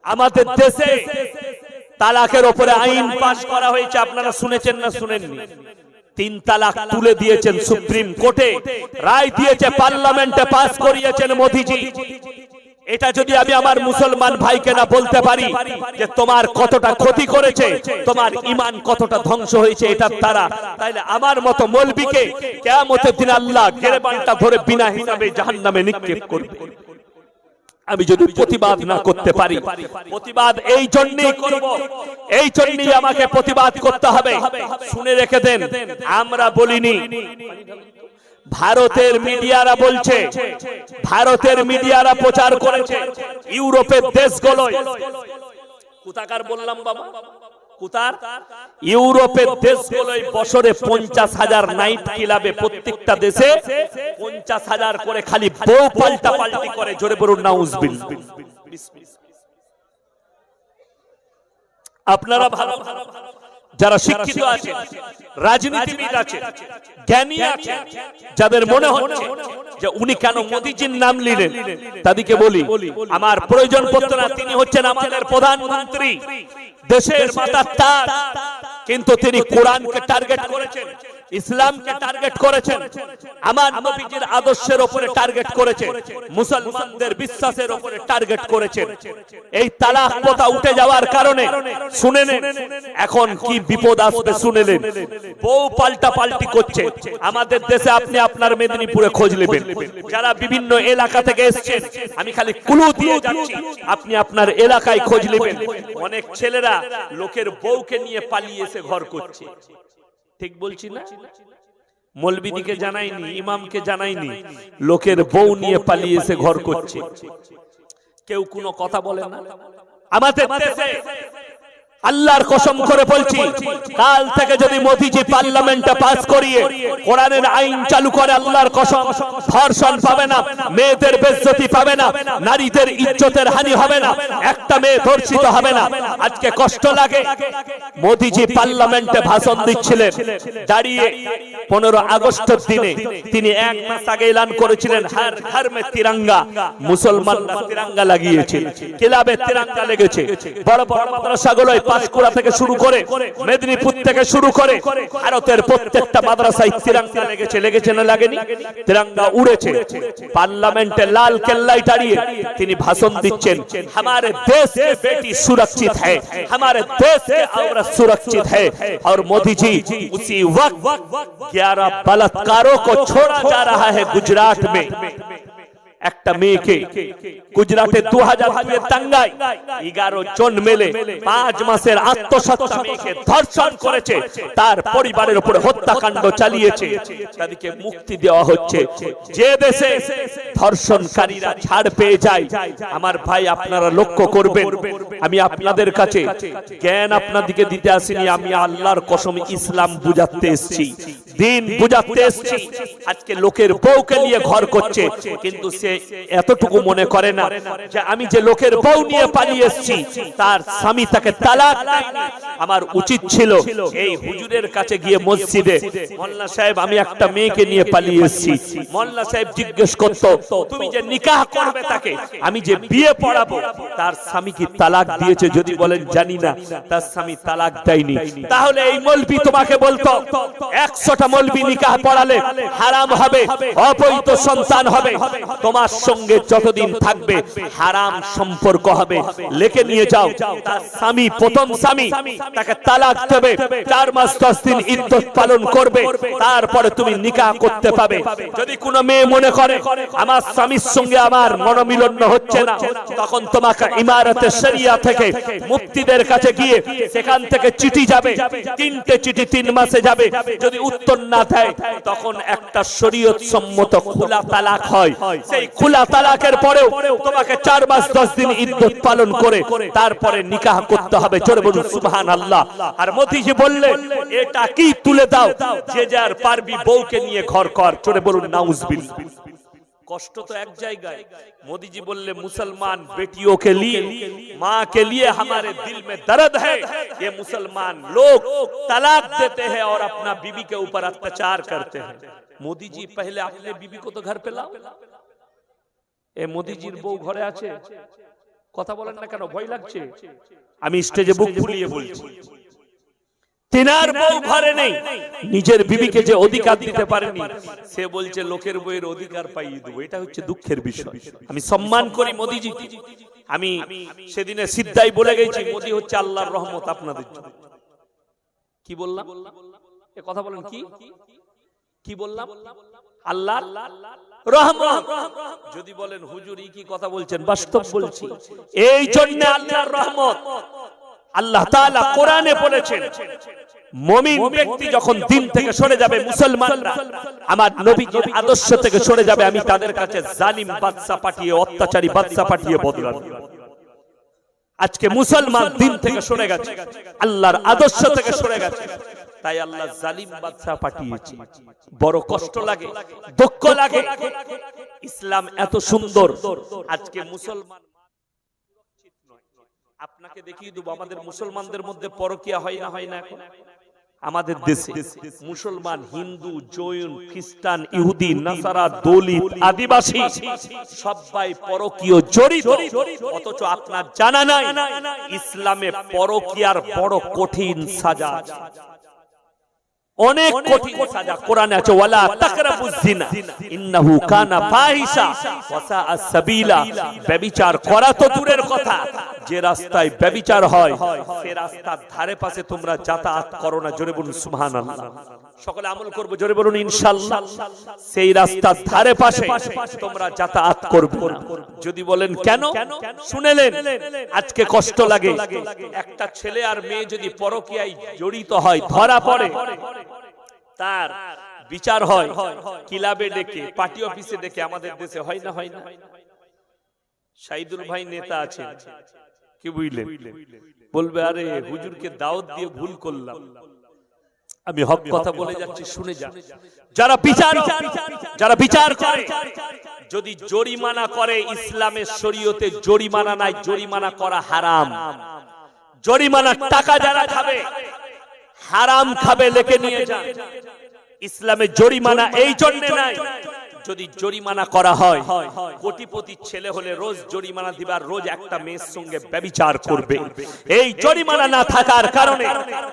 আমাদের দেশে তালাকের উপরে আইন পাশ করা হয়েছে, আপনারা শুনেছেন না শুনেননি? 3 তালাক তুলে দিয়েছেন সুপ্রিম কোর্টে, রায় দিয়েছে, পার্লামেন্টে পাস করিয়েছেন মোদিজি। এটা যদি আমি আমার মুসলমান ভাইকে না বলতে পারি যে তোমার কতটা ক্ষতি করেছে, তোমার ঈমান কতটা ধ্বংস হয়েছে এটার দ্বারা, তাহলে আমার মতো মৌলবীকে কিয়ামতের দিন আল্লাহ গেরেবানটা ধরে বিনা হিসাবে জাহান্নামে নিক্ষেপ করবে। আমি যদি প্রতিবাদ না করতে পারি, প্রতিবাদ এই জন্যই করব, এই জন্যই আমাকে প্রতিবাদ করতে হবে। শুনে রেখে দেন, আমরা বলিনি, ভারতের মিডিয়ারা বলছে, ভারতের মিডিয়ারা প্রচার করেছে ইউরোপের দেশগুলোয়। কোথাকার বললাম বাবা? কোথার? ইউরোপের দেশগুলোয় বছরে 50,000 নাইট ক্লাবে, প্রত্যেকটা দেশে 50,000 করে খালি বউ পাল্টাপাল্টি করে। জোরে বলুন নাউজুবিল্লাহ। আপনারা ভালো, যারা শিক্ষিত আছে, রাজনীতিবিদ আছে, জ্ঞানী আছে, যাদের মনে হচ্ছে যে উনি কেন মোদিজির নাম নিলেন, তাদেরকে বলি আমার প্রয়োজন পড়তো না। তিনি হচ্ছেন আমাদের প্রধানমন্ত্রী, দেশের মাথার তাজ, কিন্তু তিনি কোরআনকে টার্গেট করেছেন, ইসলামকে টার্গেট করেছেন, আমার নবীজির আদর্শের উপরে টার্গেট করেছেন, মুসলমানদের বিশ্বাসের উপরে টার্গেট করেছেন। এই তালাক প্রথা উঠে যাওয়ার কারণে শুনে নেন এখন কি বিপদ আসবে, শুনে নেন। বউ পাল্টা পাল্টি করছে আমাদের দেশে। আপনি আপনার মেদিনীপুরে খোঁজ নেবেন, যারা বিভিন্ন এলাকা থেকে এসেছেন, আমি খালি ক্লু দিয়ে যাচ্ছি, আপনি আপনার এলাকায় খোঁজ নেবেন। অনেক ছেলেরা লোকের বউকে নিয়ে পালিয়ে এসে ঘর করছে। ঠিক বলছি না? মৌলবীদিকে জানাইনি, ইমামকে জানাইনি, লোকের বউ নিয়ে পালিয়ে এসে ঘর করছে। কেউ কোনো কথা বলে না। আমাদের দেশে আল্লাহর কসম করে বলছি, কাল থেকে যদি মোদিজি পার্লামেন্টে পাস করিয়ে কোরআনের আইন চালু করে, আল্লাহর কসম, ধর্ষণ পাবে না, মেয়েদের বেইজ্জতি পাবে না, নারীদের ইজ্জতের হানি হবে না, একটা মেয়ে ধর্ষিত হবে না। আজকে কষ্ট লাগে, মোদিজি পার্লামেন্টে ভাষণ দিচ্ছিলেন, দাঁড়িয়ে 15 আগস্টের দিনে তিনি 1 মাস আগে এলান করেছিলেন হর ঘর মে তিরঙ্গা, মুসলমানরা তিরঙ্গা লাগিয়েছে, ক্লাবে তিরঙ্গা লেগেছে। বড় বড় মাদ্রাসাগুলোয় পাঁশকুড়া থেকে শুরু করে মেদিনীপুর থেকে শুরু করে ভারতের প্রত্যেকটা মাদ্রাসায় তিরঙ্গা লেগেছে। লেগেছে না লাগেনি? তিরঙ্গা উড়েছে। পার্লামেন্টে লাল কেল্লায় দাঁড়িয়ে তিনি ভাষণ দিচ্ছেন, हमारे देश के बेटी सुरक्षित है, हमारे देश के औरत सुरक्षित है। और मोदी जी उसी वक्त 11 बलात्कारों को छोड़ा जा रहा है गुजरात में। একটা মেয়েকে গুজরাটে 2002 দাঙ্গায় 11 জন মিলে 5 মাসের আত্মহত্যা মেয়েকে ধর্ষণ করেছে, তার পরিবারের উপরে হত্যাকাণ্ড চালিয়েছে, তাদেরকে মুক্তি দেওয়া হচ্ছে। যে দেশে ধর্ষণকারীরা ছাড় পেয়ে যায়, আমার ভাই আপনারা লক্ষ্য করবেন, আমি আপনাদের কাছে জ্ঞান আপনাদেরকে দিতে আসিনি, আমি আল্লাহর কসম ইসলাম বুঝাতে এসেছি, দিন বুঝাতে এসেছি। আজকে লোকের বউকে নিয়ে ঘর করছে, কিন্তু সে এতটুকু মনে করে না যে আমি যে লোকের বউ নিয়ে পালিয়ে এসেছি তার স্বামী তাকে তালাক দেয়নি। আমার উচিত ছিল এই হুজুরের কাছে গিয়ে মসজিদে, মোল্লা সাহেব আমি একটা মেয়েকে নিয়ে পালিয়ে এসেছি, মোল্লা সাহেব জিজ্ঞেস করতো তুমি যে নিকাহ করবে তাকে, আমি যে বিয়ে পড়াবো, তার স্বামী কি তালাক দিয়েছে? যদি বলেন জানি না, তার স্বামী তালাক দেয়নি, তাহলে এই মৌলবি তোমাকে বলতো 100টা মৌলবি নিকাহ পড়ালে হারাম হবে, অবৈধ সন্তান হবে, তোমার সঙ্গে যতদিন থাকবে হারাম সম্পর্ক হবে, লেখে নিয়ে যাও। তার স্বামী, প্রথম স্বামী, তাকে তালাক দেবে, 4 মাস 10 দিন ইদ্দত পালন করবে, তারপরে তুমি নিকাহ করতে পাবে। যদি কোনো মেয়ে মনে করে আমার স্বামীর সঙ্গে আমার মনোমিলন হচ্ছে না, তখন তোমাকে ইমারতে শরিয়া থেকে মুফতিদের কাছে গিয়ে সেখান থেকে চিঠি যাবে, 3টে চিঠি 3 মাসে যাবে, যদি উত্তর না দেয় তখন একটা শরীয়ত সম্মত খোলা তালাক হয়। সেই খোলা তালাকের পরেও তোমাকে 4 মাস 10 দিন ইদ্দত পালন করে তারপরে নিকাহ করতে হবে। জোরে বলুন সুবহানাল্লাহ। আর মোদিজি বললেন এটা কি তুলে দাও, যে যার পারবি বউকে নিয়ে ঘর কর। জোরে বলুন নাউজুবিল্লাহ। কষ্ট তো এক জায়গায়। मोदी जी बोले मुसलमान बेटियों के लिए, माँ के लिए हमारे दिल में दर्द है, ये मुसलमान लोग तलाक देते हैं और अपना बीबी के ऊपर अत्याचार करते हैं। मोदी जी पहले अपने बीबी को तो घर पे लाओ। ए मोदी जी बউ ঘরে আছে, কথা বলেন না কেন, ভয় লাগছে? আমি স্টেজে বুক ফুলিয়ে বলছি, তিনার বউ ঘরে নেই, নিজের বিবিকে যে অধিকার দিতে পারেনি, সে বলছে লোকের বউয়ের অধিকার পাইয়ে দেবো। এটা হচ্ছে দুঃখের বিষয়। আমি সম্মান করি মোদিজি, আমি সেদিনে সিদ্ধাই বলে গেছি মোদি হচ্ছে আল্লাহর রহমত আপনাদের জন্য। কি বললাম? এ কথা বলেন, কি কি বললাম? আল্লাহর রহমত। যদি বলেন হুজুর কি কথা বলছেন, বাস্তব বলছি। এই জন্য আল্লাহর রহমত আল্লাহ তাআলা কোরআনে বলেছেন, মুমিন ব্যক্তি যখন দিন থেকে সরে যাবে, মুসলমানরা আমার নবীজির আদর্শ থেকে সরে যাবে, আমি তাদের কাছে জালিম বাদশা পাঠিয়ে, অত্যাচারী বাদশা পাঠিয়ে বদলা দেব। আজকে মুসলমান দিন থেকে সরে গেছে, আল্লাহর আদর্শ থেকে সরে গেছে, তাই আল্লাহ জালিম বাদশা পাঠিয়েছে। বড় কষ্ট লাগে, দুঃখ লাগে। ইসলাম এত সুন্দর, আজকে মুসলমান আপনাকে দেখিয়ে দেবো, আমাদের মুসলমানদের মধ্যে পরকিয়া হয় না, হয় না? এখন আমাদের দেশে মুসলমান, হিন্দু, জৈন, খ্রিস্টান, ইহুদি, নাসারা, দলিত, আদিবাসী সবাই পরকীয় জড়িত। অথচ আপনার জানা নাই ইসলামে পরকিয়ার বড় কঠিন সাজা আছে, অনেক কঠিন সাজা কোরআনে আছে। ওয়ালা তাকরাবুজ জিনা ইন্নাহু কানা ফাহিশা ওয়া সাআ সাবিলা। ব্যভিচার করা তো দূরের কথা, যে রাস্তায় ব্যভিচার হয় সে রাস্তার ধারে পাশে তোমরা যাতায়াত করো না। জোরে বলুন সুবহানাল্লাহ। সকলে আমল করব, জোরে বলুন ইনশাআল্লাহ। সেই রাস্তার ধারে পাশে তোমরা যাতায়াত করবে না। যদি বলেন কেন, শুনেলেন আজকে কষ্ট লাগে। একটা ছেলে আর মেয়ে যদি পরকীয়ায় জড়িত হয়, ধরা পড়ে, তার বিচার হয় ক্লাবে ডেকে, পার্টি অফিসে ডেকে। আমাদের দেশে হয় না, হয় না? সাইদুল ভাই নেতা আছে, কি বুঝলেন, বলবে আরে হুজুরকে দাওয়াত দিয়ে ভুল করলাম। আমি হক কথা বলে যাচ্ছি, শুনে যান। যারা বিচার করে, যদি জরিমানা করে, ইসলামের শরীয়তে জরিমানা নাই, জরিমানা করা হারাম। জরিমানার টাকা যারা খাবে, হারাম খাবে, লেখে নিয়ে যান। ইসলামে জরিমানা এই জন্য নাই, যদি জরিমানা করা হয়, কোটিপতি ছেলে হলে রোজ জরিমানা দিবার, রোজ একটা মেয়ের সঙ্গে ব্যভিচার করবে। এই জরিমানা না থাকার কারণে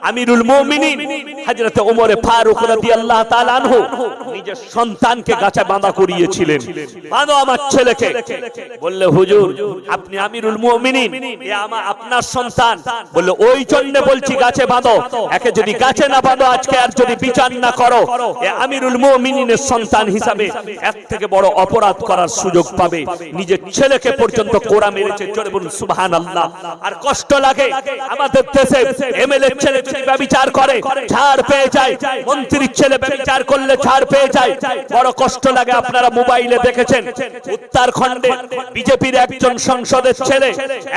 আমিরুল মুমিনিন হযরত ওমর ফারুক রাদিয়াল্লাহু তাআলা আনহু নিজের সন্তানকে গাছে বাঁধা করিয়েছিলেন। বাঁধো আমার ছেলেকে। বললে হুজুর আপনি আমিরুল মুমিনিন, এ আপনার সন্তান। বললে ওই জন্য বলছি গাছে বাঁধো, একে যদি গাছে না বাঁধো, আজকে আর যদি বিচার না করো, এ আমিরুল মুমিনিনের সন্তান হিসাবে এর থেকে বড় অপরাধ করার সুযোগ পাবে। নিজের ছেলেকে পর্যন্ত কোড়া মেরেছে। জোরে বলুন সুবহানাল্লাহ। আর কষ্ট লাগে, আমাদের দেশে এমএলএ ছেলে যদি ব্যভিচার করে ছাড় পেয়ে যায়, মন্ত্রীর ছেলে ব্যভিচার করলে ছাড় পেয়ে যায়। বড় কষ্ট লাগে। আপনারা মোবাইলে দেখেছেন, উত্তরাখণ্ডে বিজেপির একজন সংসদের ছেলে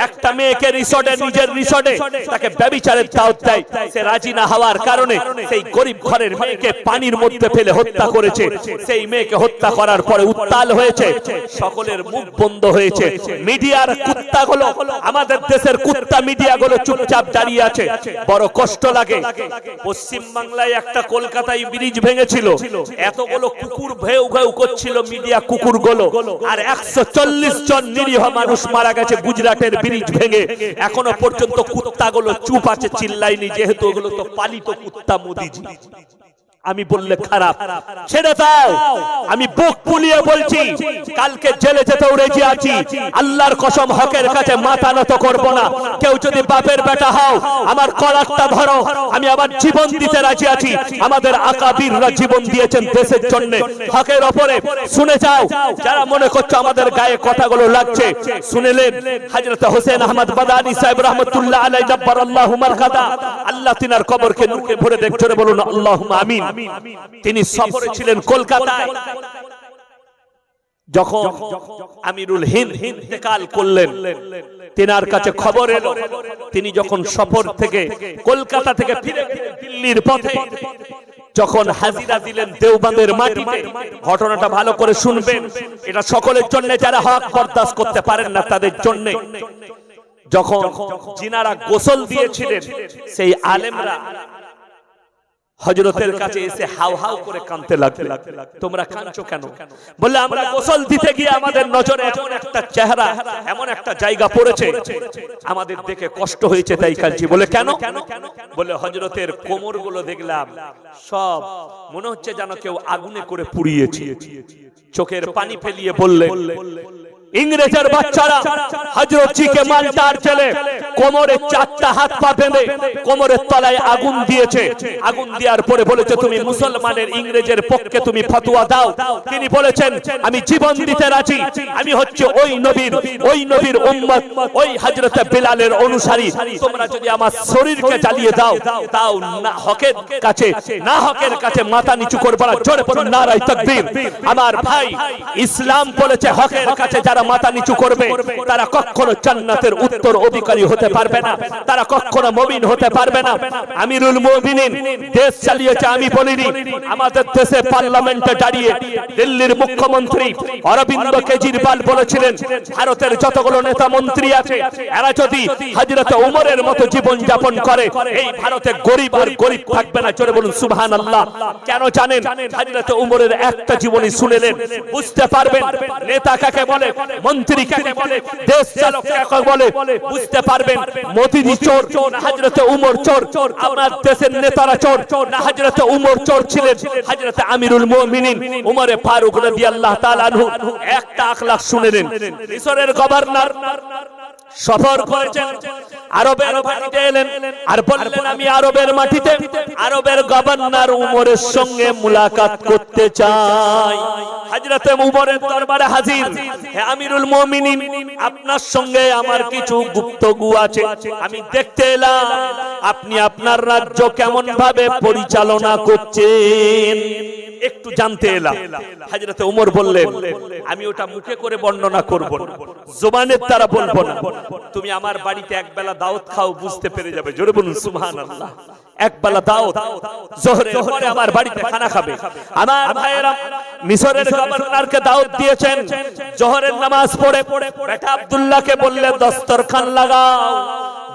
একটা মেয়েকে রিসর্টে, নিজের রিসর্টে তাকে ব্যভিচারের দাওয়াত দেয়। সে রাজি না হওয়ার কারণে সেই গরিব ঘরের মেয়েকে পানির মধ্যে ফেলে হত্যা করেছে। সেই মেয়েকে হত্যা করার পরে উত্তাল হয়েছে, সকলের মুখ বন্ধ হয়েছে। মিডিয়ার কুত্তাগুলো, আমাদের দেশের কুত্তা মিডিয়াগুলো চুপচাপ দাঁড়িয়ে আছে। বড় কষ্ট লাগে। পশ্চিম বাংলায় একটা কলকাতায় ব্রিজ ভেঙেছিল, এতগুলো কুকুর ভেউ ভেউ করছিল মিডিয়া কুকুরগুলো, আর 140 জন নিরীহ মানুষ মারা গেছে গুজরাটের ব্রিজ ভেঙে। এখনো পর্যন্ত কুত্তাগুলো চুপ আছে, চিল্লায়নি, যেহেতু ওগুলো তো পালিত কুত্তা মোদিজি। আমি বললে খারাপ, ছেড়ে দাও। আমি বুক ফুলিয়ে বলছি, কালকে জেলে যেতেও রাজি আছি। আল্লাহর কসম, হকের কাছে মাথা নত করব না। কেউ যদি বাপের বেটা হও, আমার কলারটা ধরো, আমি আবার জীবন দিতে রাজি আছি। আমাদের আকাবিররা জীবন দিয়েছেন দেশের জন্য, হকের ওপরে। শুনে যাও, যারা মনে করছো আমাদের গায়ে কথাগুলো লাগছে, শুনেলেন হযরত হোসেন আহমদ বাদানী সাহেব রাহমাতুল্লাহ আলাইহি জাব্বারাল্লাহু মারকাদা, আল্লাহ তিনার কবরকে নূরে ভরে দেখ। জোরে বলুন আল্লাহুম্মা আমিন। তিনি সফরে ছিলেন কলকাতায়। যখন আমিরুল হিন্দ ইন্তেকাল করলেন, তিনার কাছে খবর এলো, তিনি যখন সফর থেকে কলকাতা থেকে ফিরে দিল্লির পথে যখন হাজিরা দিলেন দেওবন্দের মাটিতে। ঘটনাটা ভালো করে শুনবেন, এটা সকলের জন্য, যারা হক বরদাস্ত করতে পারেন না তাদের জন্য। যখন যিনারা গোসল দিয়েছিলেন, সেই আলেমরা হযরতের কাছে এসে হাউ হাউ করে কাঁদতে লাগলেন। তোমরা কাঁদছো কেন? বললে আমরা গোসল দিতে গিয়ে আমাদের নজরে এমন একটা চেহারা, এমন একটা জায়গা পড়েছে, আমাদের দেখে কষ্ট হয়েছে তাই কাঁদছি। বলে কেন? বলে হযরতের কোমরগুলো দেখলাম সব মনে হচ্ছে যেন কেউ আগুনে করে পুড়িয়েছে। চোখের পানি ফেলিয়ে বললেন, ইংরেজের বাচ্চারা হযরত জিকে মালটার ছেলে কোমরে 4টা হাত পা বেঁধে কোমরের তলায় আগুন দিয়েছে। আগুন দেওয়ার পরে বলেছে তুমি মুসলমানের ইংরেজের পক্ষে তুমি ফতোয়া দাও। তিনি বলেছেন আমি জীবন দিতে রাজি, আমি হচ্ছে ওই নবীর উম্মত, ওই হযরতে বিলালের অনুসারী। তোমরা যদি আমার শরীরকে জ্বালিয়ে দাও তাও না হকের কাছে, না হকের কাছে মাথা নিচু করবে না। জোরে বলুন নারায়ে তাকবীর। আমার ভাই, ইসলাম বলেছে হকের কাছে যারা মাথা নিচু করবে তারা কখনো জান্নাতের উত্তর অধিকারী হতে পারবে না, তারা কখনো মুমিন হতে পারবে না। আমিরুল মুমিনিন দেশ চালিয়েছে আমি বলিনি। আমাদের দেশে পার্লামেন্টে দাঁড়িয়ে দিল্লির মুখ্যমন্ত্রী অরবিন্দ কেজরিওয়াল বলেছিলেন ভারতের যতগুলো নেতা মন্ত্রী আছে এরা যদি হযরত উমরের মতো জীবন যাপন করে এই ভারতে গরিব আর গরিব থাকবে না। জোরে বলুন সুবহানাল্লাহ। কেন জানেন? হযরত উমরের একটা জীবনী শুনেলেন বুঝতে পারবেন নেতা কাকে বলে, মন্ত্রী কাকে বলে, দেশ চালক কাকে বলে বুঝতে পারবেন। মোদিজি চোর না হযরত উমর চোর? আমার দেশের নেতারা চোর না হযরত উমর চোর ছিলেন? হযরত আমিরুল মুমিনিন উমরে ফারুক রাদিয়াল্লাহু তাআলা আনহু একটা আখলাক শুনেলেন। মিশরের গভর্নর সফর করেছেন, আরবের মাটিতে এলেন আর বললেন আমি আরবের মাটিতে আরবের গভর্নর উমরের সঙ্গে মুলাকাত করতে চাই। হযরত উমরের দরবারে হাজির, হে আমিরুল মুমিনিন আপনার সঙ্গে আমার কিছু গুপ্তগু আছে, আমি দেখতে এলাম আপনি আপনার রাজ্য কেমন ভাবে পরিচালনা করছেন, একটু জানতে এলাম। হযরত উমর বললেন আমি ওটা মুখে করে বর্ণনা করব না, জবানের দ্বারা বলবো না, তুমি আমার বাড়িতে একবেলা দাওয়াত খাও, বুঝতে পেরে যাবে। জোরে বলুন সুবহানাল্লাহ। একবেলা দাওয়াত, জোহরের পরে আমার বাড়িতে খানা খাবে। আমার ভাইয়েরা মিশরের গভর্নরকে দাওয়াত দিয়েছেন, জোহরের নামাজ পড়ে বেটা আব্দুল্লাহকে বললে দস্তরখান লাগাও।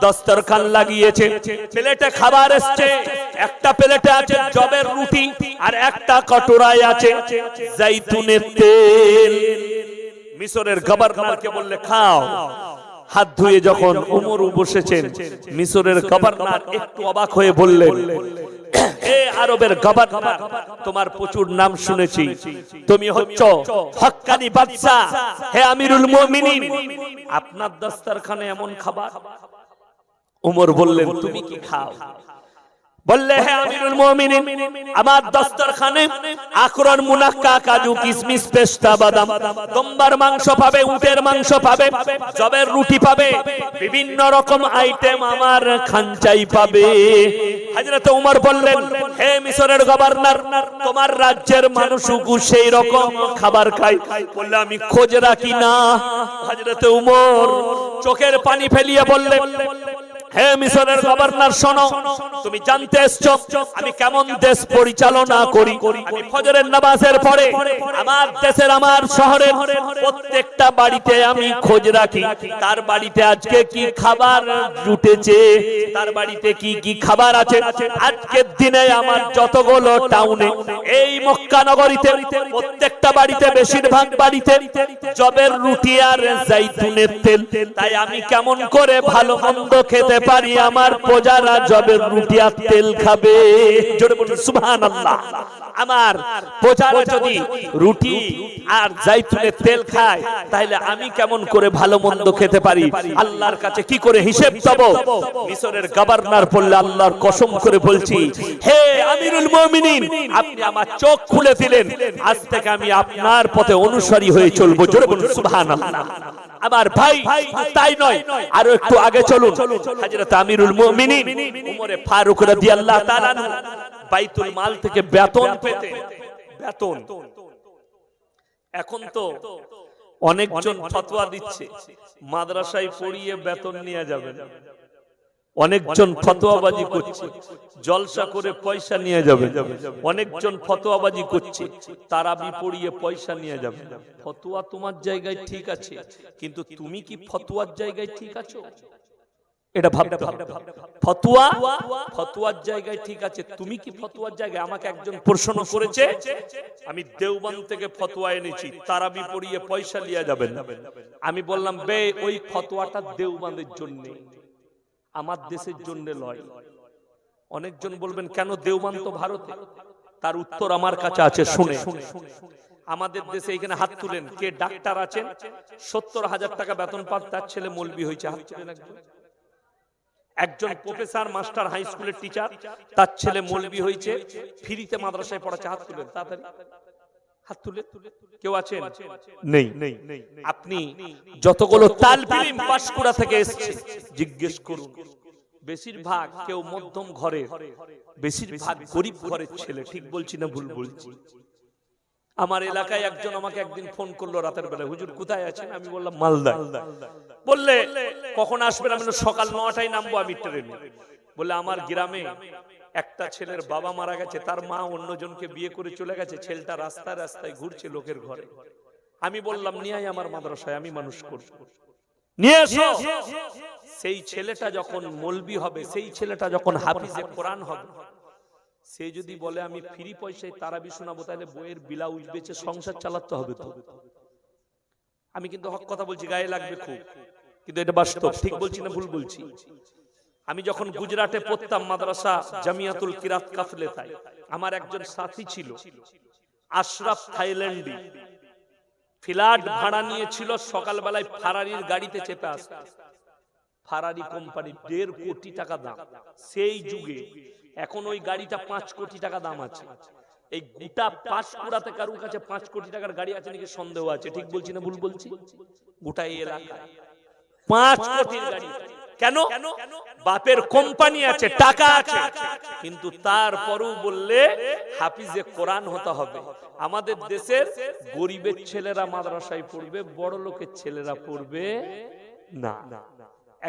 দস্তরখান লাগিয়েছে, প্লেটে খাবার এসছে, একটা প্লেটে আছে জবের রুটি আর একটা কটোরায় আছে জাইতুনের তেল। মিশরের গভর্নরকে বললে খাও। হাত ধুয়ে যখন উমর বসেছেন, মিশরের গভর্নর একটু অবাক হয়ে বললেন হে আরবের গভর্নর, তোমার প্রচুর নাম শুনেছি, তুমি হচ্ছো হক্কানি বাদশা। হে আমিরুল মুমিনিন আপনার দস্তরখানে এমন খাবার? উমর বললেন তুমি কি খাও? বললে হে আমিরুল মুমিনিন আমার দস্তরখানে আকরান মুনাক্কা, কাজু কিশমিশ পেস্তা বাদাম, দম্বার মাংস পাবে, উটের মাংস পাবে, জবের রুটি পাবে, বিভিন্ন রকম আইটেম আমার খানচাই পাবে। হযরত উমর বললেন হে মিশরের গভর্নর তোমার রাজ্যের মানুষও সেই রকম খাবার খায়? বললে আমি খোঁজ রাখি না। হযরত উমর চোখের পানি ফেলিয়ে বললেন হে মিশরের গভর্নর শোনো, তুমি জানতে এসছো আমি কেমন দেশ পরিচালনা করি। আমি ফজরের নামাজের পরে আমার দেশের, আমার শহরের প্রত্যেকটা বাড়িতে আমি খোঁজ রাখি তার বাড়িতে আজকে কি খাবার জুটেছে, তার বাড়িতে কি কি খাবার আছে। আজকের দিনে আমার যতগুলো টাউনে এই মক্কা নগরীতে প্রত্যেকটা বাড়িতে, বেশিরভাগ বাড়িতে জবের রুটি আর জাইতুনের তেল। তাই আমি কেমন করে ভালো মন্দ খেতে পারি, আমার প্রজারা জবের রুটি আর তেল খাবে। জোরে বলুন সুবহানাল্লাহ। আমার প্রজারা যদি রুটি আর জাইতুনের তেল খায় তাহলে আমি কেমন করে ভালো মন্দ খেতে পারি, আল্লাহর কাছে কি করে হিসেব দেব? মিশরের গভর্নর বলল আল্লাহর কসম করে বলছি হে আমিরুল মুমিনিন আপনি আমার চোখ খুলে দিলেন, আজ থেকে আমি আপনার পথে অনুসারী হয়ে চলবো। জোরে বলুন সুবহানাল্লাহ। আমার ভাই তাই নয়, আরো একটু আগে চলুন। হযরত আমিরুল মুমিনিন উমরে ফারুক রাদিয়াল্লাহু তাআলা বাইতুল মাল থেকে বেতন পেতে, বেতন এখন তো অনেকজন ফতোয়া দিচ্ছে মাদ্রাসায় পড়িয়ে বেতন নিয়ে যাবে, অনেকজন ফতোয়াবাজি করছে জলসা করে পয়সা নিয়ে যাবে, অনেকজন ফতোয়াবাজি করছে তারাবি পড়িয়ে পয়সা নিয়ে যাবে। ফতোয়া তোমার জায়গায় ঠিক আছে, কিন্তু তুমি কি ফতোয়ার জায়গায় ঠিক আছো? এটা ভাবতে হবে। ফতোয়া ফতোয়ার জায়গায় ঠিক আছে, তুমি কি ফতোয়ার জায়গায়? আমাকে একজন প্রশ্ন করেছে, আমি দেওবন্দ থেকে ফতোয়া এনেছি, তারাবি পড়িয়ে পয়সা লিয়া যাবেন না। আমি বললাম বে ওই ফতোয়াটা দেওবন্দের জন্য, আমার দেশের জন্য লয়। অনেকজন বলবেন কেন, দেওবন্দ তো ভারতে। তার উত্তর আমার কাছে আছে, শুনে। আমাদের দেশে এখানে হাত তুলেন কে ডাক্তার আছেন, 70,000 টাকা বেতন পান, তার ছেলে মৌলবি হয়েছে, হাত তুলেন একজন। একজন প্রফেসর মাস্টার হাই স্কুলের টিচার, তার ছেলে মৌলবি হয়েছে, ফ্রিতে মাদ্রাসায় পড়াচ্ছে, হাত তুলেন তাড়াতাড়ি, হাত তুলে। কেউ আছেন? নেই। আপনি যতগুলো তালবে ইলম পাশকুড়া থেকে এসেছে জিজ্ঞেস করুন, বেশিরভাগ কেউ মধ্যম ঘরে, বেশিরভাগ গরিব ঘরের ছেলে। ঠিক বলছি না ভুল বলছি? আমার এলাকায় একজন আমাকে একদিন ফোন করলো রাতের বেলা, হুজুর কোথায় আছেন? আমি বললাম মালদা। বললে কখন আসবেন? আমি সকাল 9টায় নামবো আমি ট্রেনে। বলে আমার গ্রামে একটা ছেলের বাবা মারা গেছে, তার মা অন্যজনকে বিয়ে করে চলে গেছে, ছেলেটা রাস্তায় রাস্তায় ঘুরছে লোকের ঘরে। আমি বললাম নিয়ে আয় আমার মাদ্রাসায়, আমি মানুষ করব, নিয়ে এসো। সেই ছেলেটা যখন মৌলবি হবে, সেই ছেলেটা যখন হাফিজে কোরআন হবে, সে যদি বলে আমি ফ্রি পয়সায় তারাবি শোনাবো, তাহলে বইয়ের ব্লাউজ বেচে সংসার চালাতে হবে তো। আমি কিন্তু হক কথা বলছি, গায়ে লাগবে খুব, কিন্তু এটা বাস্তব। ঠিক বলছি না ভুল বলছি? আমি যখন গুজরাটে পড়তাম মাদ্রাসা জামিয়াতুল কিরাত কাফলেতায়, আমার একজন সাথী ছিল আশরাফ থাইল্যান্ডি, ফ্ল্যাট ভাড়া নিয়েছিল, সকালবেলায় ফারারির গাড়িতে চেপে আসতো। ফারারি কোম্পানি 1.5 কোটি টাকা দাম সেই যুগে। এখন ওই গাড়িটা 5 কোটি টাকা দাম আছে। এই গোটা পাঁশকুড়াতে কারুর কাছে 5 কোটি টাকার গাড়ি আছে নাকি সন্দেহ আছে। ঠিক বলছি না ভুল বলছি? গোটা এই এলাকায় 5 কোটির গাড়ি। কেন? বাপের কোম্পানি আছে, টাকা আছে, কিন্তু তারপরও বললে হাফিজে কোরআন হতে হবে। আমাদের দেশের গরিবের ছেলেরা মাদ্রাসায় পড়বে, বড় লোকের ছেলেরা পড়বে না।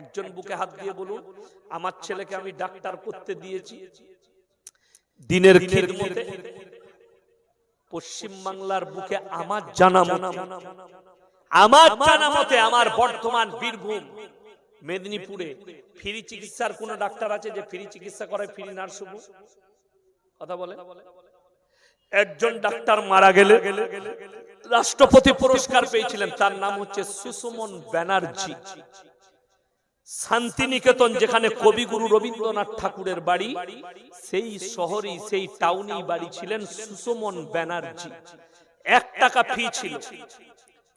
একজন বুকে হাত দিয়ে বলুন, আমার ছেলেকে আমি ডাক্তার করতে দিয়েছি দিনের খিদমতে। পশ্চিম বাংলার বুকে আমার জানা মতে আমার বর্তমান বীরভূম মেদিনীপুরে ফ্রি চিকিৎসার কোন ডাক্তার আছে যে ফ্রি চিকিৎসা করে, ফ্রি নার্স? কথা বলে। একজন ডাক্তার মারা গেলে রাষ্ট্রপতি পুরস্কার পেয়েছিলেন, তার নাম হচ্ছে সুষমন ব্যানার্জি। শান্তিনিকেতন যেখানে কবিগুরু রবীন্দ্রনাথ ঠাকুরের বাড়ি, সেই শহরেই সেই টাউনেই বাড়ি ছিলেন সুষমন ব্যানার্জি। 1 টাকা ফি ছিল।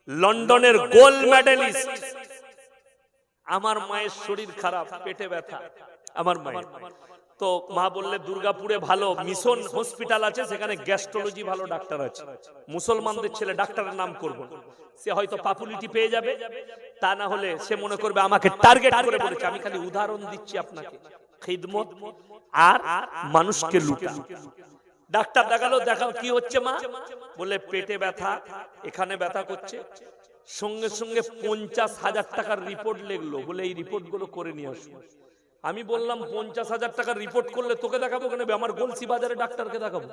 লন্ডনের গোল্ড মেডেলিস্ট। আমার মায়ের শরীর খারাপ, পেটে ব্যথা আমার মায়ের, তো মা বললে দুর্গাপুরে ভালো মিশন হসপিটাল আছে, সেখানে গ্যাস্ট্রোলজি ভালো ডাক্তার আছে। মুসলমানদের ছেলে, ডাক্তারের নাম করব, সে হয়তো পপুলারিটি পেয়ে যাবে, তা না হলে সে মনে করবে আমাকে টার্গেট করে বলেছে। আমি খালি উদাহরণ দিচ্ছি আপনাকে, খিদমত আর মানুষকে লুটা। ডাক্তার দেখালো, দেখাও কি হচ্ছে মা? বলে পেটে ব্যথা, এখানে ব্যথা করছে। সঙ্গে সঙ্গে 50,000 টাকার রিপোর্ট লিখলো, বলে এই রিপোর্ট গুলো করে নিয়ে আসবো। আমি বললাম 50,000 টাকার রিপোর্ট করলে তোকে দেখাবো কেন? আমার গলসি বাজারে ডাক্তারকে দেখাবো,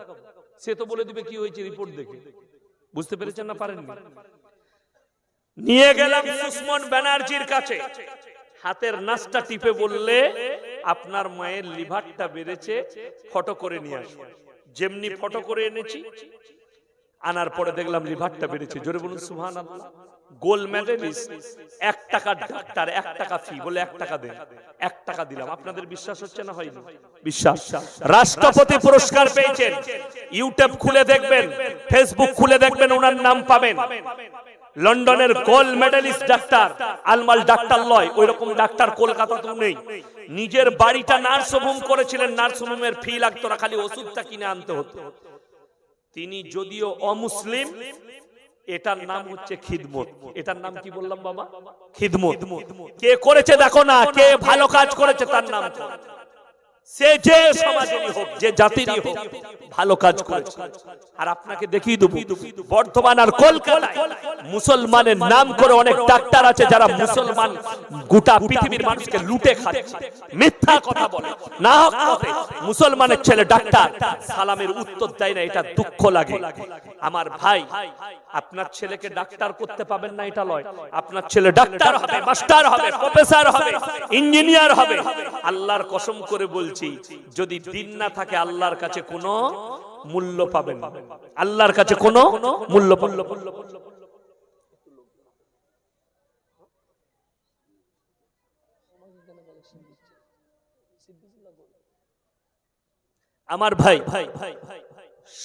সে তো বলে দিবে কি হয়েছে রিপোর্ট দেখে। বুঝতে পেরেছেন না পারেননি? নিয়ে গেলাম সুষমন ব্যানার্জির কাছে, হাতের নাসটা টিপে বললে আপনার মায়ের লিভারটা বেড়েছে, ফটো করে নিয়ে আসো। যেমনি ফটো করে এনেছি, আনার পরে দেখলাম লিভারটা বেড়েছে। জোরে বলুন সুবহানাল্লাহ। গোল্ড মেডেলিস্ট, 1 টাকার ডাক্তার, 1 টাকা ফি, বলে 1 টাকা দেন। 1 টাকা দিলাম। আপনাদের বিশ্বাস হচ্ছে না? হয়নি বিশ্বাস? রাষ্ট্রপতি পুরস্কার পেয়েছেন। ইউটিউব খুলে দেখবেন, ফেসবুক খুলে দেখবেন, ওনার নাম পাবেন। লন্ডনের গোল্ড মেডেলিস্ট ডাক্তার, আলমাল ডাক্তার লয়, ওই রকম ডাক্তার কলকাতাতেও নেই। নিজের বাড়িটা নার্সিংহোম করেছিলেন, নার্সিংহোমের ফি লাগতো না, খালি ওষুধটা কিনে আনতে হতো। তিনি যদিও অমুসলিম, এটার নাম হচ্ছে খিদমত। এটার নাম কি বললাম বাবা? খিদমত। কে করেছে দেখো না, কে ভালো কাজ করেছে তার নাম। সে যে সমাজেরই হোক, যে জাতিরই হোক, ভালো কাজ করেছে। আর আপনাকে দেখিয়ে দেব, বর্ধমান আর কলকাতায় মুসলমানের নাম করে অনেক ডাক্তার আছে যারা মুসলমান গোটা পৃথিবীর মানুষকে লুটে খাচ্ছে, মিথ্যা কথা বলে, না হক পথে মুসলমানের ছেলে ডাক্তার সালামের উত্তর দেয় না, এটা দুঃখ লাগে। আমার ভাই, আপনার ছেলেকে ডাক্তার করতে পাবেন না এটা লয়, আপনার ছেলে ডাক্তার হবে, মাস্টার হবে, প্রফেসর হবে, ইঞ্জিনিয়ার হবে। আল্লাহর কসম করে বলছি, যদি দিন না থাকে আল্লাহর কাছে কোনো মূল্য পাবেন না, আল্লাহর কাছে কোনো মূল্য পাবেন না। আমার ভাই,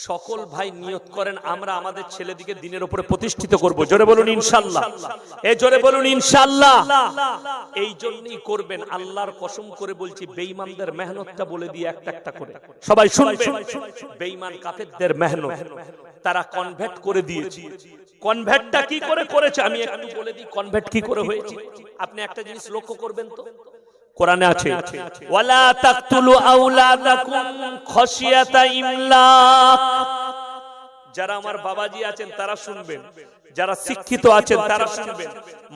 সকল ভাই নিয়ত করেন আমরা আমাদের ছেলেদিকে দিনের উপরে প্রতিষ্ঠিত করব। জোরে বলুন ইনশাআল্লাহ, এই জোরে বলুন ইনশাআল্লাহ। এই জন্যই করবেন, আল্লাহর কসম করে বলছি, বেঈমানদের মেহনতটা বলে দিয়ে একটা একটা করে সবাই শুনবেন। বেঈমান কাফেরদের মেহনত তারা কনভার্ট করে দিয়েছে। কনভার্টটা কি করে করেছে আমি একটু বলে দিই, কনভার্ট কি করে হয়েছে। আপনি একটা জিনিস লক্ষ্য করবেন তো, কোরআনে আছে, ওয়ালা তাকতুলু আওলাদাকুম খাশিয়াতা ইমলাক। যারা আমার বাবাজি আছেন তারা শুনবেন, যারা শিক্ষিত আছেন তারা শুনবেন,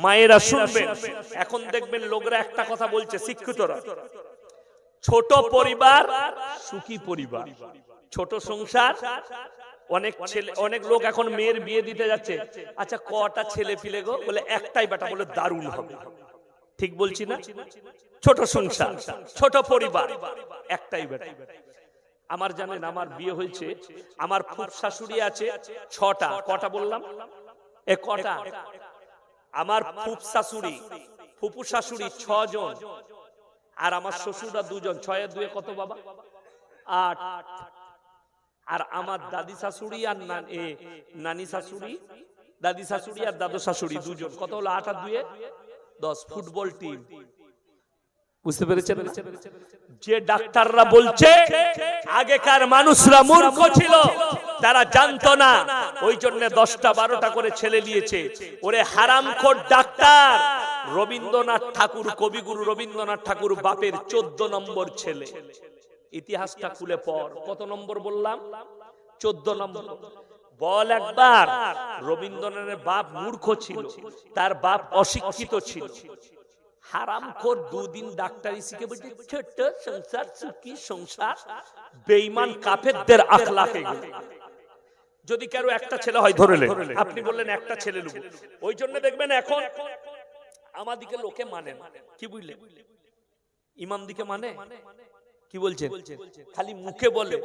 মায়েরা শুনবেন। এখন দেখবেন লোকরা একটা কথা বলছে, শিক্ষিতরা, ছোট পরিবার সুখী পরিবার, ছোট সংসার। অনেক ছেলে, অনেক লোক এখন মেয়ের বিয়ে দিতে যাচ্ছে, আচ্ছা কটা ছেলে পিলে গো, বলে একটাই বেটা, বলে দারুণ হবে। ঠিক বলছি না? ছোট সংসার, ছোট পরিবার, একটাই বেটা। আমার জানেন, আমার বিয়ে হয়েছে, আমার ফুফ শাশুড়ি আছে 6টা। কটা বললাম? এ কটা? আমার ফুফ শাশুড়ি, ফুফু শাশুড়ি 6 জন, আর আমার শ্বশুররা 2 জন। 6 এর 2 কত বাবা? 8। আর আমার দাদি শাশুড়ি আর নানি শাশুড়ি, দাদি শাশুড়ি আর দাদু শাশুড়ি 2 জন, কত হলো? 8 আর 2 10। Football team. বুঝতে পেরেছেন? যে ডাক্তাররা বলছে আগেকার মানুষরা মূর্খ ছিল, তারা জানতো না, ওই জন্য 10টা 12টা করে ছেলে নিয়েছে। ওরে হারামখোর ডাক্তার। রবীন্দ্রনাথ ঠাকুর, কবিগুরু রবীন্দ্রনাথ ঠাকুর বাপের 14 নম্বর ছেলে। ইতিহাসটা খুলে পড়, কত নম্বর বললাম? 14 নম্বর। বল একবার, রবীন্দ্রনাথের বাপ মূর্খ ছিল, তার বাপ অশিক্ষিত ছিল। হারামখোর 2 দিন ডাক্তারি শিখে বলছে ছোট সংসার সুখী সংসার। বেঈমান কাফেরদের আখলাকে গেল। যদি কারো একটা ছেলে হয় ধরেলে, আপনি বললেন একটা ছেলে লুবো, ওই জন্য দেখবেন এখন আমাদিকে লোকে মানে না। কি বুঝলেন? ইমাম দিকে মানে কি বলছেন? খালি মুখে বলে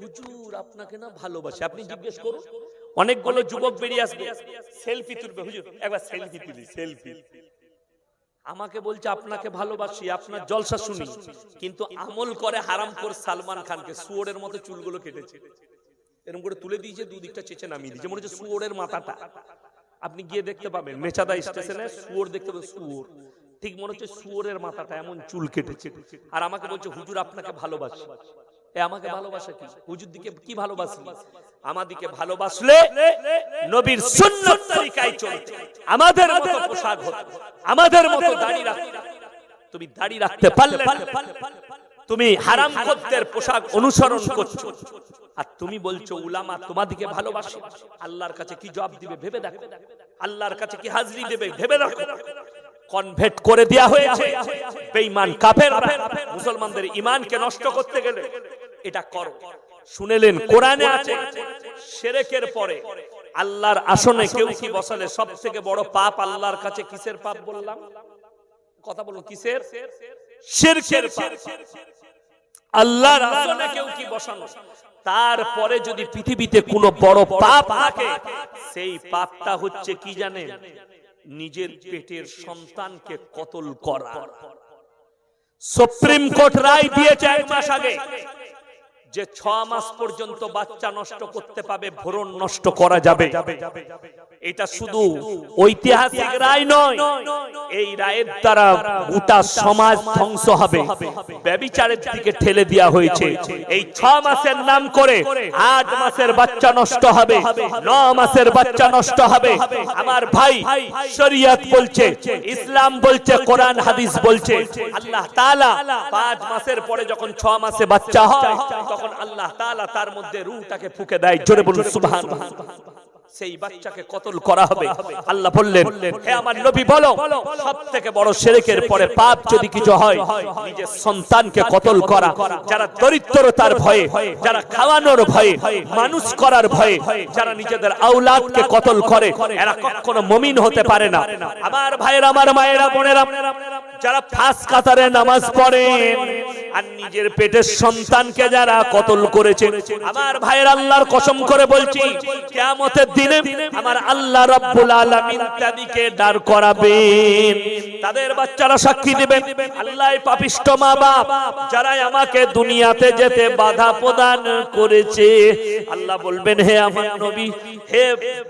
হুজুর আপনাকে না ভালোবাসে। আপনি জিজ্ঞেস করুন, অনেকগুলো যুবক বেরিয়ে আসবে, সেলফি তুলবে, হুজুর একবার সেলফি তুলি, সেলফি। আমাকে বলছে আপনাকে ভালোবাসি, আপনার জলসা শুনি, কিন্তু আমল করে হারামখোর সালমান খানকে শুয়োরের মতো চুলগুলো কেটেছে, এরকম করে তুলে দিয়েছে, দুদিকটা চেঁচে নামিয়ে দিয়েছে, মনে হচ্ছে শুয়োরের মাথাটা। আপনি গিয়ে দেখতে পাবেন মেচাদা স্টেশনে শুয়োর দেখতে পাবেন, শুয়োর ঠিক মনে হচ্ছে শুয়োরের মাথাটা, এমন চুল কেটেছে। আর আমাকে বলছে হুজুর আপনাকে ভালোবাসি। আমাকে ভালোবাসা কি? হুজুর দিকে কি ভালোবাসলি? আমাদিকে ভালোবাসলে নবীর সুন্নাত তরিকায় চলতে, আমাদের মতো পোশাক হতো, আমাদের মতো দাড়ি রাখতে। তুমি দাড়ি রাখতে পারলে তুমি হারামখোরদের পোশাক অনুসরণ করছো, আর তুমি বলছো উলামা তোমাদিকে ভালোবাসে। আল্লাহর কাছে কি জবাব দিবে ভেবে দেখো, আল্লাহর কাছে কি হাজরি দেবে ভেবে রাখো। কনভার্ট করে দেয়া হয়েছে বেঈমান কাফেররা মুসলমানদের ঈমানকে নষ্ট করতে গেলে এটা করো। শুনেলেন কোরআনে আছে শিরকের পরে আল্লাহর আসনে কেউ কি বসালে সবথেকে বড় পাপ আল্লাহর কাছে কিসের পাপ বললাম? কথা বলুন, কিসের? শিরকের পাপ। আল্লাহর আসনে কেউ কি বসানো, তারপরে যদি পৃথিবীতে কোনো বড় পাপ থাকে, সেই পাপটা হচ্ছে কি জানেন? নিজের পেটের সন্তানকে কতল করা। সুপ্রিম কোর্ট রায় দিয়েছে 1 মাস আগে, যে 6 মাস পর্যন্ত বাচ্চা নষ্ট করতে পাবে, ভ্রূণ নষ্ট করা যাবে। এটা শুধু ঐতিহাসিক রায় নয়, এই রায়ের দ্বারা গোটা সমাজ ধ্বংস হবে, ব্যভিচারের দিকে ঠেলে দেওয়া হয়েছে। এই 6 মাসের নাম করে 8 মাসের বাচ্চা নষ্ট হবে, 9 মাসের বাচ্চা নষ্ট হবে। আমার ভাই, শরীয়ত বলছে, ইসলাম বলছে, কোরআন হাদিস বলছে, আল্লাহ তাআলা 5 মাসের পরে যখন 6 মাসে বাচ্চা হয়, তখন আল্লাহ তাআলা তার মধ্যে রূহটাকে ফুঁকে দেয়। জোরে বলুন সুবহানাল্লাহ। সেই বাচ্চাকে কতল করা হবে। আল্লাহ বললেন, হে আমার নবী বলো, সবথেকে বড় শিরকের পরে পাপ যদি কিছু হয়, নিজের সন্তানকে কতল করা। যারা দরিদ্রতার ভয়ে, যারা খাওয়ানোর ভয়ে, মানুষ করার ভয়ে, যারা নিজেদের আওলাদকে কতল করে, এরা কখনো মুমিন হতে পারে না। আমার ভাইয়েরা, আমার মায়েরা, বোনেরা, যারা ফাঁস কাতারে নামাজ পড়েন আর নিজের পেটের সন্তানকে যারা কতল করেছে, আমার ভাইয়ের আল্লাহর কসম করে বলছি, কিয়ামতের দিনে আমার আল্লাহ রাব্বুল আলামিন তাদেরকে দাঁড় করাবেন, তাদের বাচ্চারা সাক্ষী দিবেন, আল্লাহ পাপিষ্ঠ মা বাপ যারা আমাকে দুনিয়াতে যেতে বাধা প্রদান করেছে, আল্লাহ বলবেন, হে আমার নবী, হে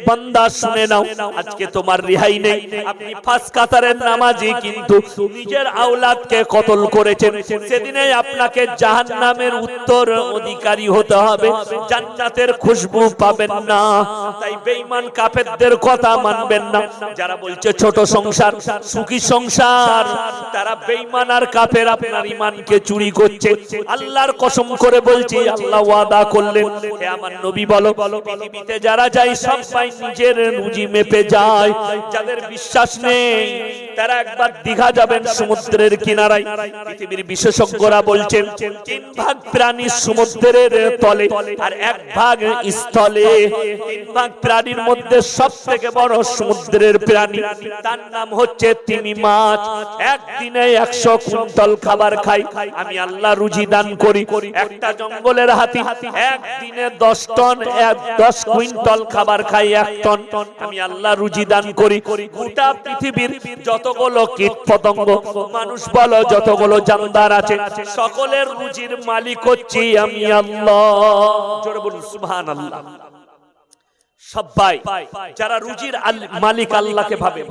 বান্দা শুনে নাও, আজকে তোমার রেহাই নেই। আপনি ফাঁস কাতারের নামাজি কিন্তু নিজের আওলাদকে কতল করেছেন, সেদিনে আপনাকে জাহান্নামের উত্তর অধিকারী হতে হবে, জান্নাতের খুশবু পাবেন না। তাই বেঈমান কাফেরদের কথা মানবেন না। যারা বলছে ছোট সংসার, সুখী সংসার, তারা বেঈমান আর কাফের, আপনার ঈমানকে চুরি করছে। আল্লাহর কসম করে বলছি, আল্লাহ ওয়াদা করলেন, হে আমার নবী বলো, পৃথিবীতে যারা যায় সবাই নিজের রুজি মেপে যায়। যাদের বিশ্বাস নেই তারা একবার দীঘা যাবেন, সমুদ্রের কিনারায়। পৃথিবীর বিশেষজ্ঞরা বলছেন 3 ভাগ প্রাণী সমুদ্রের তলে আর 1 ভাগ স্থলে। 3 ভাগ প্রাণীর মধ্যে সবথেকে বড় সমুদ্রের প্রাণী, তার নাম হচ্ছে তিমি মাছ। একদিনে 100 কুইন্টাল খাবার খাই আমি, আল্লাহ রুজি দান করি। একটা জঙ্গলের হাতি একদিনে 10 টন 10 কুইন্টাল খাবার খাই, 1 টন আমি আল্লাহ রুজি দান করি। গোটা পৃথিবীর যতগুলো কীট পতঙ্গ, মানুষ বলো, যতগুলো জানদার আছে, সকলের রুজির মালিক হচ্ছি আমি আল্লাহ। জোরে বলুন সুবহানাল্লাহ। সবাই যারা রুজির মালিক আল্লাহকে ভাবে।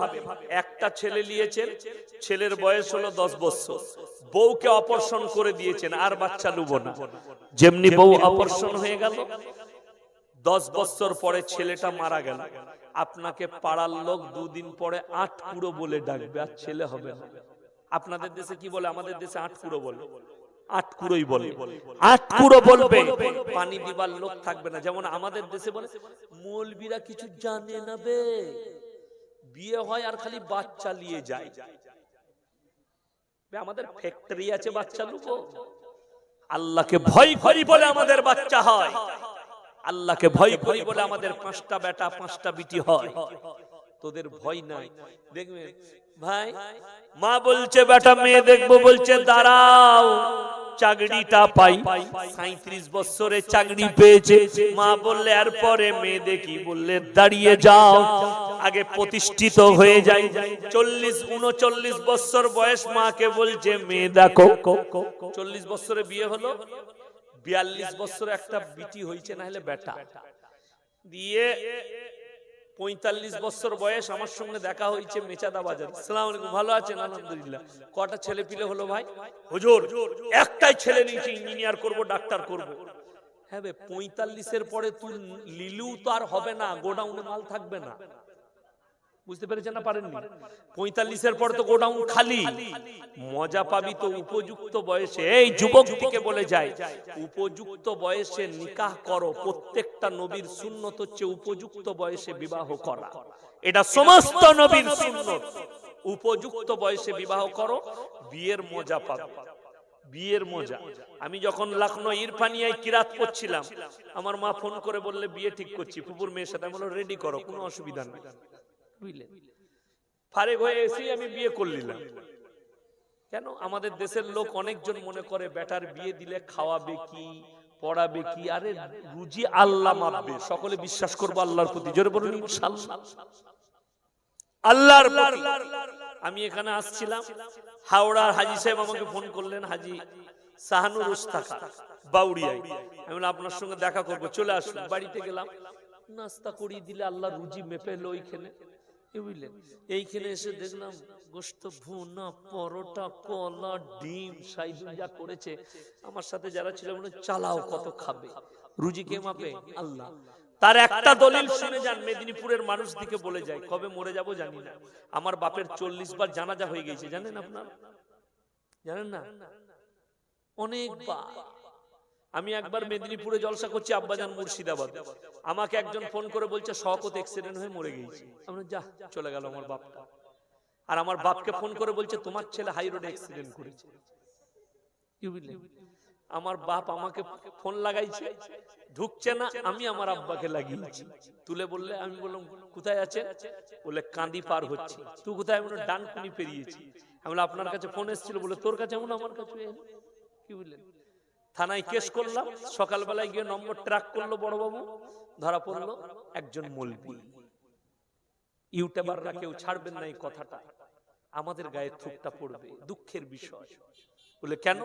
একটা ছেলে নিয়েছেন, ছেলের বয়স হলো 10 বছর, বউকে অপারেশন করে দিয়েছেন, আর বাচ্চা লুব না। যেমনি বউ অপারেশন হয়ে গেল, 10 বছর পরে ছেলেটা মারা গেল, আপনাকে পাড়ার লোক 2 দিন পরে 8 কুড়ো বলে ডাকবে, আর ছেলে হবে না। আপনাদের দেশে কি বলে? আমাদের দেশে 8 কুড়ো বলে, 8 কুড়োই বলে। 8 কুড়ো বলবে, পানি দিবার লোক থাকবে না। যেমন আমাদের দেশে বলে, মৌলবীরা কিছু জানে না বে, বিয়ে হয় আর খালি বাচ্চা নিয়ে যায়। আমাদের ফ্যাক্টরি আছে বাচ্চা লুকো। আল্লাহকে ভয় করি বলে আমাদের বাচ্চা হয়, আল্লাহকে ভয় করি বলে আমাদের 5টা বেটা 5টা বিটি হয়। তোদের ভয় নাই। দেখবে ভাই, মা বলছে বেটা মেয়ে দেখবো, বলছে দাঁড়াও চাকরিটা পাই। 37 বছরে চাকরি পেয়েছে। মা বললে এরপরে মেয়ে দেখি, বললে দাঁড়িয়ে যাও, আগে প্রতিষ্ঠিত হয়ে যাই। 40-39 বছর বয়স, মাকে বলছে মেয়ে দেখো। 40 বছরে বিয়ে হলো, 42 বছরে একটা বিটি হয়েছে, না হলে বেটা দিয়ে। 45 বছর বয়স, আমার সঙ্গে দেখা হয়েছে মেচাদা বাজার। আসসালামু আলাইকুম, ভালো আছেন? আলহামদুলিল্লাহ। কটা ছেলে পিলে হলো ভাই? হুজুর একটাই ছেলে নিয়েছি, ইঞ্জিনিয়ার করব, ডাক্তার করব। হ্যাঁ বে, 45-এর পরে তুই লিলু তো আর হবে না, গোডাউনে মাল থাকবে না। বুঝতে পেরেছেন না পারেননি? 45-এর পর তো গোডাউন খালি। মজা পাবি তো উপযুক্ত বয়সে। এই যুবকটিকে বলে যায়, উপযুক্ত বয়সে নিকাহ করো। প্রত্যেকটা নবীর সুন্নত হচ্ছে উপযুক্ত বয়সে বিবাহ করা। এটা সমস্ত নবীর সুন্নত। উপযুক্ত বয়সে বিবাহ করো, বিয়ের মজা পাবে, বিয়ের মজা। আমি যখন লখনৌ ইরফানিয়ায় কিরাত পড়ছিলাম, আমার মা ফোন করে বললে বিয়ে ঠিক করছি ফুপুর মেয়ের সাথে। আমি বললাম রেডি করো, কোনো অসুবিধা নেই। বুঝলেন? ফারেক হয়ে এসে আমি বিয়ে করলাম। কেন? আমাদের দেশের লোক অনেকজন মনে করে বেটার বিয়ে দিলে খাওয়াবে কি, পড়াবে কি। আরে রুজি আল্লাহ মাপবে। সকলে বিশ্বাস করবো আল্লাহর প্রতি। জোরে বলুন ইনশাআল্লাহ। আল্লাহর প্রতি। আমি এখানে আসছিলাম, হাওড়ার হাজী সাহেব আমাকে ফোন করলেন, হাজী শাহানুর উস্তাকা বাউড়িয়ায়। আমি বললাম আপনার সঙ্গে দেখা করব, চলে আসুন। বাড়িতে গেলাম, নাস্তা করিয়ে দিলে আল্লাহ রুজি মেপে এলো ওইখানে, বুঝলেন। এইখানে এসে দেখলাম গোস্ত ভুনা, পরোটা, কলা, ডিম, সাইদুল যা করেছে। আমার সাথে যারা ছিল মনে চালাও কত খাবে, রুজি কে মাপে? আল্লাহ। তার একটা দলিল শুনে যান, মেদিনীপুরের মানুষ দিকে বলে যায়, কবে মরে যাব জানি না। আমার বাপের 40 বার জানাজা হয়ে গেছে, জানেন আপনারা? জানেন না? অনেকবার। আমি একবার মেদিনীপুরে জলসা করছি, আব্বাজান মুর্শিদাবাদ। আমাকে একজন ফোন করে বলছে শওকত অ্যাক্সিডেন্ট হয়ে মরে গেছে। আমি যা, চলে গেল আমার বাপটা। আর আমার বাপকে ফোন করে বলছে তোমার ছেলে হাই রোডে অ্যাক্সিডেন্ট করেছে। কি বুঝলেন? আমার বাপ আমাকে ফোন লাগাইছে, ঢুকছে না, আমি আমার আব্বাকে লাগিয়েছি। তুলে বললে, আমি বললাম কোথায় আছে? বলে কান্দি পার হচ্ছে। তুই কোথায়? বলে ডানকুনি পেরিয়েছি। আমি বললাম আপনার কাছে ফোন এসেছিল? বলে তোর কাছে? এমন আমার কাছে। কি বুঝলেন? থানায় কেস করলাম, সকালবেলায় গিয়ে নম্বর ট্র্যাক করলো বড়বাবু, ধরা পড়লো একজন মৌলবি। ইউটিউবাররা কেউ ছাড়বেন না এই কথাটা, আমাদের গায়ে থুকটা পড়বে, দুঃখের বিষয়। বলে কেন?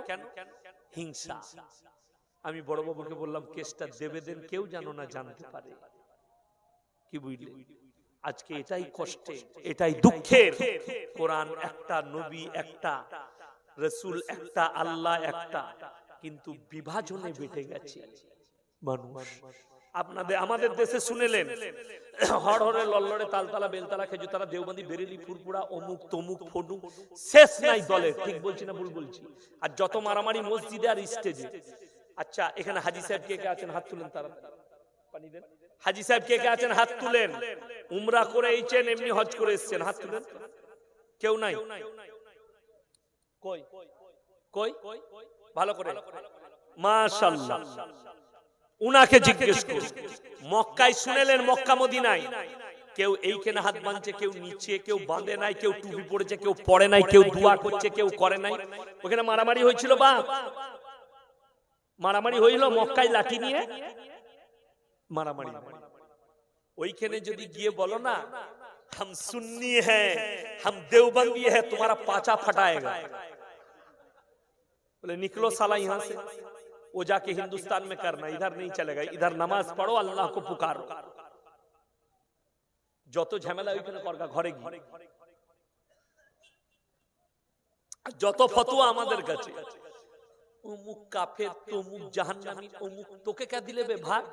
হিংসা। আমি বড়বাবুকে বললাম কেসটা দেবে দেন, কেউ যেন না জানতে পারে। কি বুঝলেন? আজকে এটাই কষ্টে, এটাই দুঃখের। কোরআন একটা, নবী একটা, রাসূল একটা, আল্লাহ একটা, কিন্তু বিভাজনে বেটে গেছে মানুষ। আপনাদের আমাদের দেশে শুনেলেন হড়হড়ে, লল্লড়ে, তালতলা, বেলতলা, খেজুতলা, দেওবন্দি, বেরেলি, ফুরপুরা, অমুক তমুক, ফটুক, শেষ নাই দলে। ঠিক বলছি না ভুল বলছি? আর যত মারামারি মসজিদে আর স্টেজে। আচ্ছা, এখানে হাজী সাহেব কে কে আছেন? হাত তুলেন। তারা পানি দেন। হাজী সাহেব কে কে আছেন? হাত তুলেন। উমরা করে এইছেন, এমনি হজ করে এসেছেন, হাত তুলেন। কেউ নাই? কই কই? ভালো করে, মাশাআল্লাহ। উনাকে জিজ্ঞেস করুন, মক্কায় শুনেলেন, মক্কা মদিনায় কেউ এইখানে হাত বাঁধছে, কেউ নিচে, কেউ বাঁধে নাই, কেউ টুপি পড়েছে, কেউ পড়ে নাই, কেউ দোয়া করছে, কেউ করে নাই। ওখানে মারামারি হয়েছিল, বা মারামারি হইল মক্কায় লাঠি নিয়ে মারামারি। ওইখানে যদি গিয়ে বলো না हम सुन्नी हैं, हम देवबंदी है, तुम्हारा पाचा फटाएगा। बोले निकलो साला यहाँ से, वो जाके हिंदुस्तान में करना, इधर नहीं चलेगा। इधर नमाज पढ़ो, अल्लाह को पुकारो। যত ঝামেলা ওইখানে করগা, ঘরে গিয়ে যত ফতোয়া আমাদের কাছে, অমুক কাফের, তমুক জাহান্নামী, অমুক। তোকে কে দিলে বে ভাগ?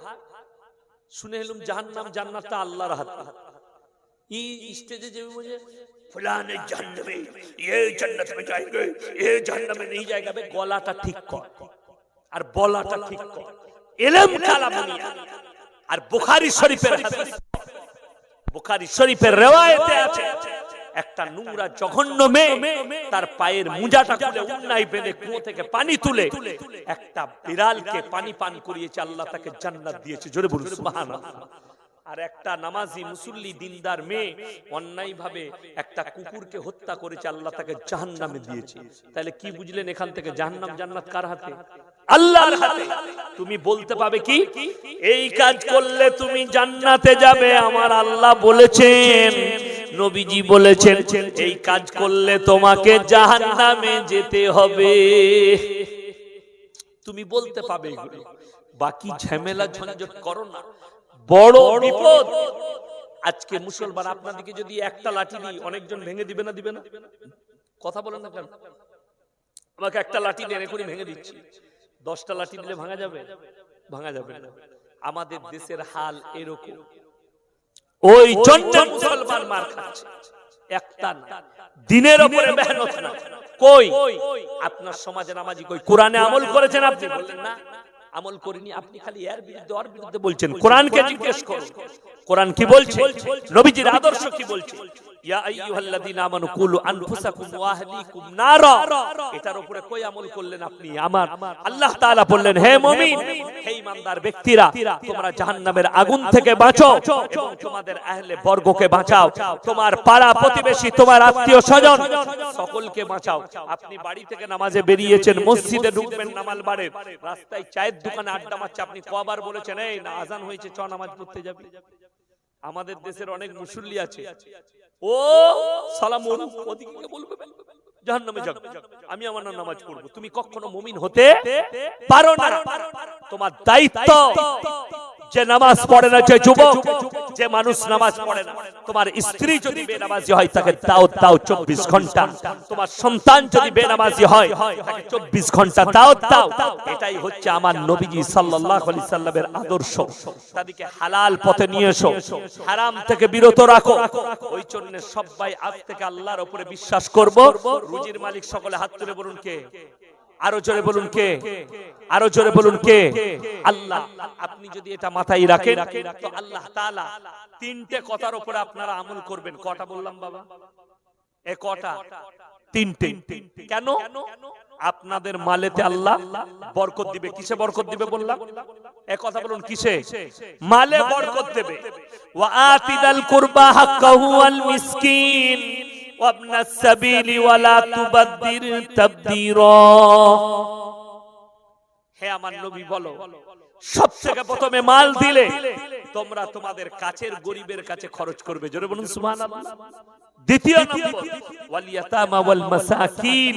শুনে এলুম জাহান্নাম জান্নাতটা আল্লাহর হাতে। ई स्टेजे जब मुझे फलाने जन्नत में, ये जन्नत में जाएंगे, ये जहन्नम में नहीं जाएगा। बे गलाटा ठीक कर और बोलाटा ठीक कर। इल्म काला बुनियाद। और बुखारी शरीफের হাদিস, বুখারী শরীফের রিওয়ায়েতে আছে, একটা নোংরা জঘন্য মেয়ে তার পায়ের মুজাটা খুলে উন্নায় বেঁধে কুয়ো থেকে পানি তুলে একটা বিড়ালকে পানি পান করিয়েছে, আল্লাহ তাকে জান্নাত দিয়েছে। জোরে বলুন সুবহানাল্লাহ। আর একটা নামাজি মুসল্লি দিনদার মেয়ে অন্যায় ভাবে একটা কুকুরকে হত্যা করেছে, আল্লাহ তাকে জাহান্নামে দিয়েছে। তাহলে কি বুঝলেন এখান থেকে? জাহান্নাম জান্নাত কার হাতে? আল্লাহর হাতে। তুমি বলতে পাবে কি এই কাজ করলে তুমি জান্নাতে যাবে? আমার আল্লাহ বলেছেন, নবীজি বলেছেন, এই কাজ করলে তোমাকে জাহান্নামে যেতে হবে। তুমি বলতে পাবে এগুলো, বাকি ঝামেলা ঝঞ্ঝট করো না, বড় বিপদ। আজকে মুসলমান আপনাদেরকে যদি একটা লাঠি দিই, অনেকজন ভেঙে দিবে না? দিবে না? কথা বলেন না কেন? আমাকে একটা লাঠি দেন, এখনই ভেঙে দিচ্ছি। 10টা লাঠি দিলে ভাঙা যাবে? ভাঙা যাবে না। আমাদের দেশের হাল এরকম। ওই জন্য মুসলমান মার খাচ্ছে, একটা না, দিনের উপরে মেহনত না। কই আপনার সমাজে নামাজি কই? কোরআনে আমল করেছেন আপনি? বললেন না, আমল করিনি। আপনি খালি এর বিরুদ্ধে ওর বিরুদ্ধে বলছেন। কোরআনকে জিজ্ঞেস করুন, কোরআন কি বলছে? নবীজির আদর্শ কি বলছে? ইয়া আইয়ুহাল্লাযীনা আমানু কুলু আনফুসাকুম ওয়া আহলিকুম নারা। এটার উপরে কই আমল করলেন আপনি? আমার আল্লাহ তাআলা বললেন, হে মুমিন, হে ঈমানদার ব্যক্তিরা, তোমরা জাহান্নামের আগুন থেকে বাঁচো এবং তোমাদের আহলে বর্গকে বাঁচাও, তোমার পাড়া প্রতিবেশী, তোমার আত্মীয় স্বজন সকলকে বাঁচাও। আপনি বাড়ি থেকে নামাজে বেরিয়েছেন, মসজিদে ঢুকবেন, নামাজ বাড়ে, রাস্তায় চায়ের দোকানে আড্ডা মারছে, আপনি কবার বলেছেন এই না আজান হয়েছে, চ নামাজ পড়তে যাবি? আমাদের দেশের অনেক মুসল্লি আছে, ও সালাম ওদিকে বলবে, জাহান্নামে যাবে, আমি আমার নামাজ পড়বো। তুমি কখনো মুমিন হতে পারো না। তোমার দায়িত্ব, যে নামাজ পড়ে না, যে যুবক, যে মানুষ নামাজ পড়ে না, তোমার স্ত্রী যদি বেনামাজি হয় তাকে দাও 24 ঘন্টা। তোমার সন্তান যদি বেনামাজি হয় তাকে 24 ঘন্টা দাও। এটাই হচ্ছে আমার নবীজি সাল্লাল্লাহু আলাইহি সাল্লামের আদর্শ। তাদেরকে হালাল পথে নিয়ে এসো, হারাম থেকে বিরত রাখো। ওই জন্য সবাই আজ থেকে আল্লাহর উপরে বিশ্বাস করব। রুজির মালিক সকলে হাত তুলে বলুন কে? আরো জোরে বলুন কে? আরো জোরে বলুন কে? আল্লাহ। আপনি যদি এটা মাথায় রাখেন তো আল্লাহ তাআলা তিনটে কথার উপরে আপনারা আমল করবেন। কটা বললাম বাবা? এ কটা? তিনটে। কেন? আপনাদের মালেতে আল্লাহ বরকত দিবে। কিসে বরকত দিবে বললাম? এ কথা বলুন, কিসে? মালে বরকত দেবে। ওয়া আতিদাল কুরবা হাক্কাহু ওয়াল মিসকিন وابن السبيل ولا تبذر تبذيرا। হে আমার নবী বলো, সবথেকে প্রথমে মাল দিলে তোমরা তোমাদের কাছের গরিবের কাছে খরচ করবে। জোরে বলুন সুবহানাল্লাহ। দ্বিতীয় নম্বর ওয়াল ইয়াতামা ওয়াল মাসাকিন,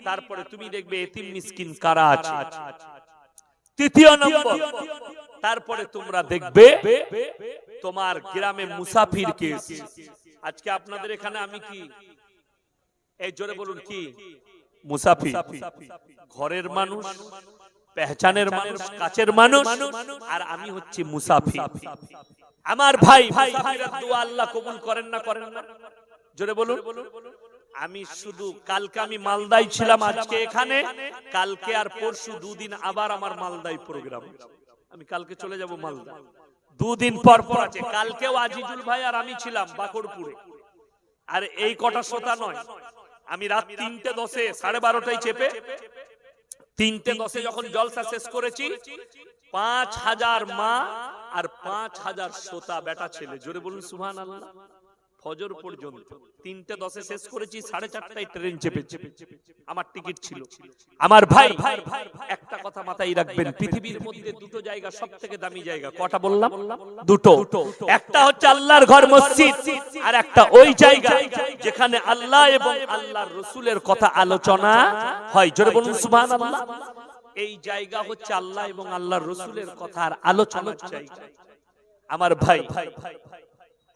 তারপরে তুমি দেখবে এতিম মিসকিন কারা আছে। তৃতীয় নম্বর তারপরে তোমরা দেখবে তোমার গ্রামে মুসাফির কে। আজকে আপনাদের এখানে আমি কি, এই জোরে বলুন কি? মুসাফির। ঘরের মানুষ, পেহচানের মানুষ, কাছের মানুষ, আর আমি হচ্ছি মুসাফির। আমার ভাই, মুসাফিরের দোয়া আল্লাহ কবুল করেন না? করেন না? জোরে বলুন। আমি শুধু কালকে আমি মালদায় ছিলাম, আজকে এখানে, কালকে আর পরশু দুদিন আবার আমার মালদায় প্রোগ্রাম। আমি কালকে চলে যাব মালদা, দুদিন পর পর আছে। কালকেও আজিজুল ভাই আর আমি ছিলাম বাকরপুরে। আর এই কটা শ্রোতা নয়, আমি রাত 3:10 12:30 চেপে 3:10 যখন জলসা শেষ করেছি, 5000 মা আর 5000 শ্রোতা বেটা ছেলে। জোরে বলুন সুবহানাল্লাহ। ফজর পর্যন্ত 3:10 শেষ করেছি, 4:30 ট্রেন চেপেছি, আমার টিকিট ছিল। আমার ভাই, একটা কথা মাথায় রাখবেন, পৃথিবীর মধ্যে দুটো জায়গা সবথেকে দামি জায়গা। কটা বললাম? দুটো। একটা হচ্ছে আল্লাহর ঘর মসজিদ, আর একটা ওই জায়গা যেখানে আল্লাহ এবং আল্লাহর রাসূলের কথা আলোচনা হয়। জোরে বলুন সুবহানাল্লাহ। এই জায়গা হচ্ছে আল্লাহ এবং আল্লাহর রাসূলের কথার আলোচনার জায়গা। আমার ভাই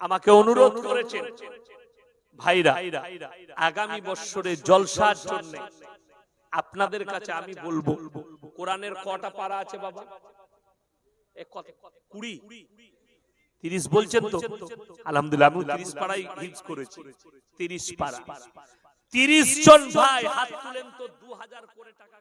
আমাকে অনুরোধ করেছেন, ভাইরা আগামী বছরে জলসার জন্য আপনাদের কাছে আমি বলবো, কোরআনের কটা পারা আছে বাবা? 20 30 বলছেন তো? আলহামদুলিল্লাহ, আমি 30 পারাই হিফজ করেছি। 30 পারা, 30 জন ভাই হাত তুলেন তো 2000 করে টাকা।